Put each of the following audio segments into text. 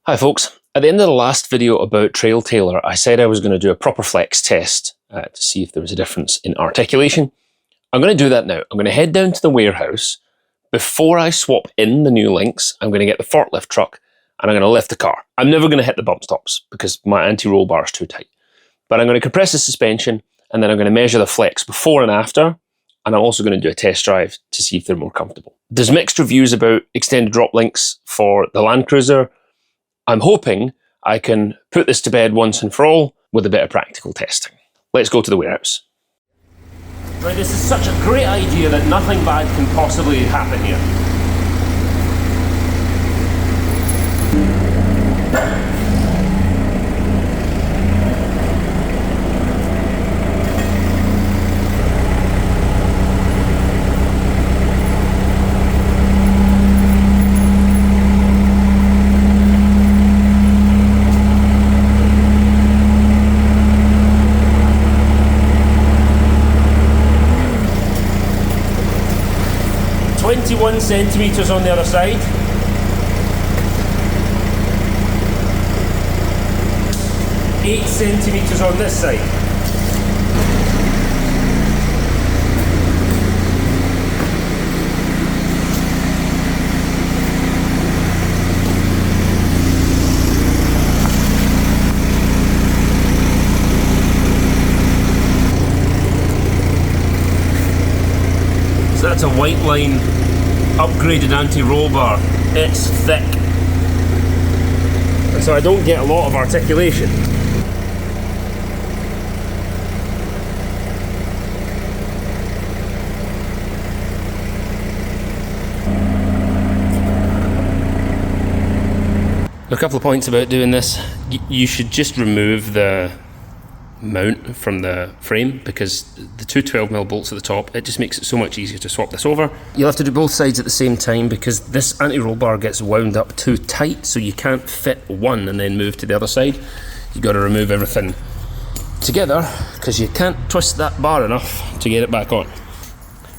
Hi folks, at the end of the last video about Trail Tailor, I said I was going to do a proper flex test to see if there was a difference in articulation. I'm going to do that now. I'm going to head down to the warehouse. Before I swap in the new links, I'm going to get the forklift truck and I'm going to lift the car. I'm never going to hit the bump stops because my anti-roll bar is too tight. But I'm going to compress the suspension and then I'm going to measure the flex before and after, and I'm also going to do a test drive to see if they're more comfortable. There's mixed reviews about extended drop links for the Land Cruiser. I'm hoping I can put this to bed once and for all with a bit of practical testing. Let's go to the warehouse. Right, this is such a great idea that nothing bad can possibly happen here. 21 centimetres on the other side. Eight centimetres on this side. So that's a white line upgraded anti-roll bar. It's thick. And so I don't get a lot of articulation. A couple of points about doing this. You should just remove the mount from the frame because the two 12mm bolts at the top, it just makes it so much easier to swap this over. You'll have to do both sides at the same time because this anti-roll bar gets wound up too tight, so you can't fit one and then move to the other side. You've got to remove everything together because you can't twist that bar enough to get it back on.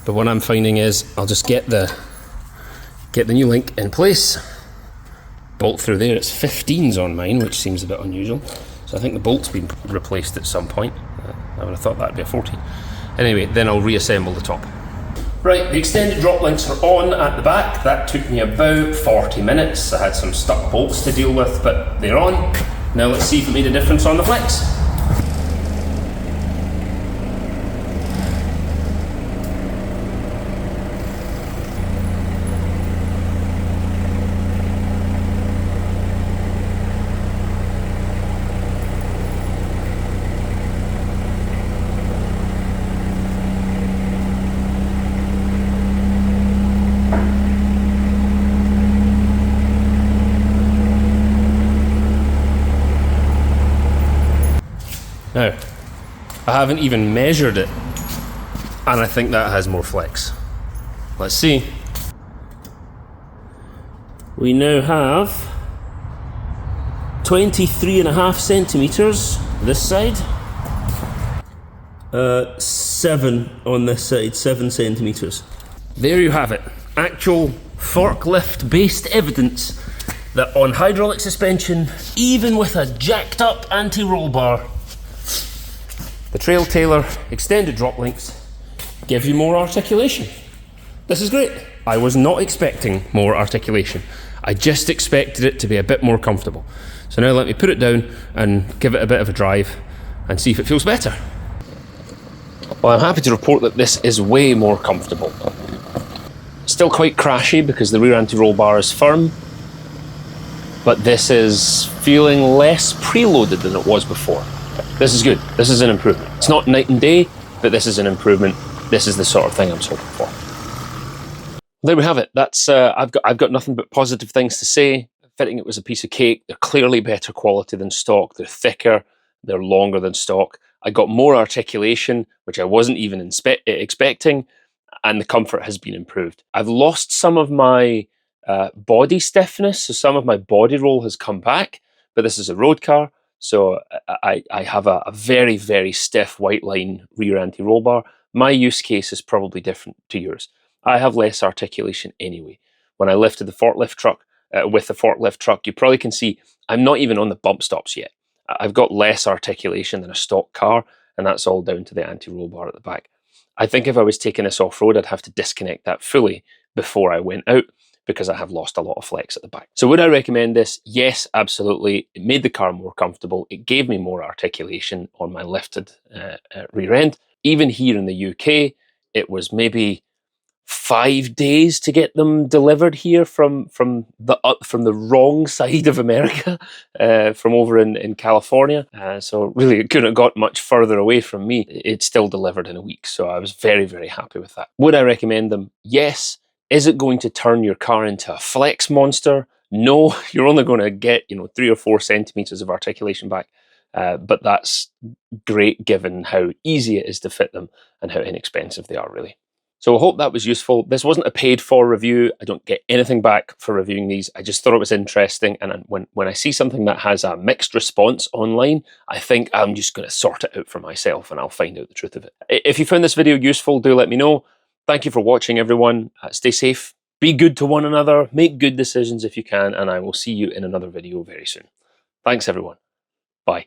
But what I'm finding is I'll just get the new link in place, bolt through there. It's 15s on mine, which seems a bit unusual. So I think the bolt's been replaced at some point. I would have thought that'd be a 14. Anyway, then I'll reassemble the top. Right, the extended drop links are on at the back. That took me about 40 minutes. I had some stuck bolts to deal with, but they're on. Now let's see if it made a difference on the flex. Now, I haven't even measured it, and I think that has more flex. Let's see. We now have 23.5 centimetres this side. 7 on this side, 7 centimetres. There you have it. Actual forklift-based evidence that on hydraulic suspension, even with a jacked up anti-roll bar, the Trail Tailor extended drop links give you more articulation. This is great. I was not expecting more articulation. I just expected it to be a bit more comfortable. So now let me put it down and give it a bit of a drive and see if it feels better. Well, I'm happy to report that this is way more comfortable. Still quite crashy because the rear anti-roll bar is firm, but this is feeling less preloaded than it was before. This is good. This is an improvement. It's not night and day, but this is an improvement. This is the sort of thing I'm hoping for. There we have it. That's I've got nothing but positive things to say. Fitting it was a piece of cake. They're clearly better quality than stock. They're thicker. They're longer than stock. I got more articulation, which I wasn't even expecting, and the comfort has been improved. I've lost some of my body stiffness, so some of my body roll has come back, but this is a road car. So I have a very, very stiff white line rear anti-roll bar. My use case is probably different to yours. I have less articulation anyway. When I lifted the forklift truck, with the forklift truck, you probably can see I'm not even on the bump stops yet. I've got less articulation than a stock car, and that's all down to the anti-roll bar at the back. I think if I was taking this off-road, I'd have to disconnect that fully before I went out, because I have lost a lot of flex at the back. So would I recommend this? Yes, absolutely. It made the car more comfortable. It gave me more articulation on my lifted rear end. Even here in the UK, it was maybe 5 days to get them delivered here from the wrong side of America, from over in California. So really, it couldn't have got much further away from me. It's still delivered in a week, so I was very, very happy with that. Would I recommend them? Yes. Is it going to turn your car into a flex monster? No, you're only going to get 3 or 4 centimeters of articulation back, but that's great given how easy it is to fit them and how inexpensive they are, really. So I hope that was useful. This wasn't a paid for review. I don't get anything back for reviewing these. I just thought it was interesting. And when I see something that has a mixed response online, I think I'm just going to sort it out for myself and I'll find out the truth of it. If you found this video useful, do let me know. Thank you for watching, everyone. Stay safe. Be good to one another. Make good decisions if you can. And I will see you in another video very soon. Thanks, everyone. Bye.